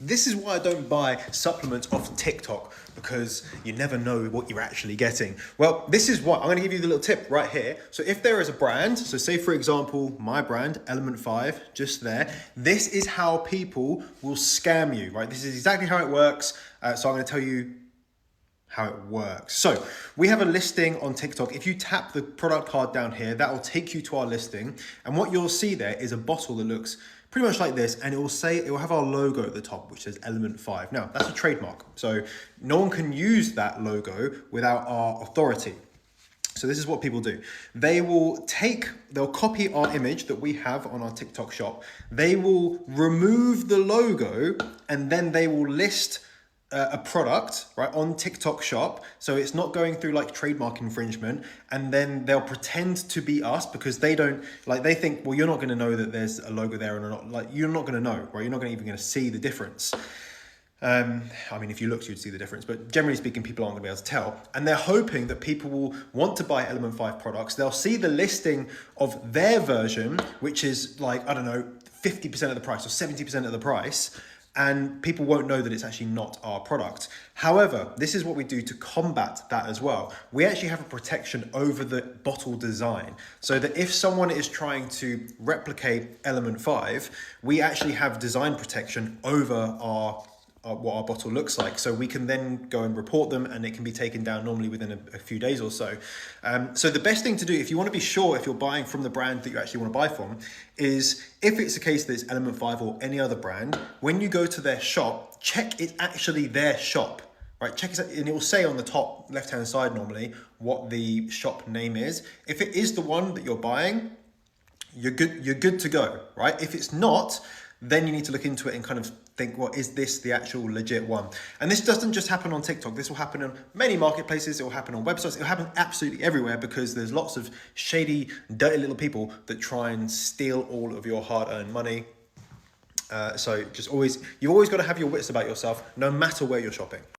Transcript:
This is why I don't buy supplements off TikTok, because you never know what you're actually getting. Well, this is what I'm going to give you the little tip right here. So if there is a brand, so say for example, my brand, Element 5, just there, this is how people will scam you, right? This is exactly how it works. So I'm going to tell you how it works. So we have a listing on TikTok. If you tap the product card down here, that will take you to our listing. And what you'll see there is a bottle that looks pretty much like this, and it will have our logo at the top, which says Element 5. Now, that's a trademark, so no one can use that logo without our authority. So this is what people do. They'll copy our image that we have on our TikTok shop. They will remove the logo, and then they will list a product right on TikTok shop, so it's not going through like trademark infringement, and then they'll pretend to be us because they think, well, you're not going to know that there's a logo there or not, like you're not going to know, right? You're not even going to see the difference. I mean, if you looked, you'd see the difference, but generally speaking, people aren't going to be able to tell. And they're hoping that people will want to buy Element 5 products. They'll see the listing of their version, which is like, I don't know, 50% of the price or 70% of the price, and people won't know that it's actually not our product. However, this is what we do to combat that as well. We actually have a protection over the bottle design, so that if someone is trying to replicate Element 5, we actually have design protection over what our bottle looks like. So we can then go and report them, and it can be taken down normally within a few days or so. So the best thing to do, if you want to be sure if you're buying from the brand that you actually want to buy from, is if it's a case that it's Element 5 or any other brand, when you go to their shop, check it's actually their shop, right? Check it, and it will say on the top left-hand side normally what the shop name is. If it is the one that you're buying, you're good to go, right? If it's not, then you need to look into it and kind of think, well, is this the actual legit one? And this doesn't just happen on TikTok. This will happen on many marketplaces. It will happen on websites. It will happen absolutely everywhere, because there's lots of shady, dirty little people that try and steal all of your hard-earned money. So you've always got to have your wits about yourself, no matter where you're shopping.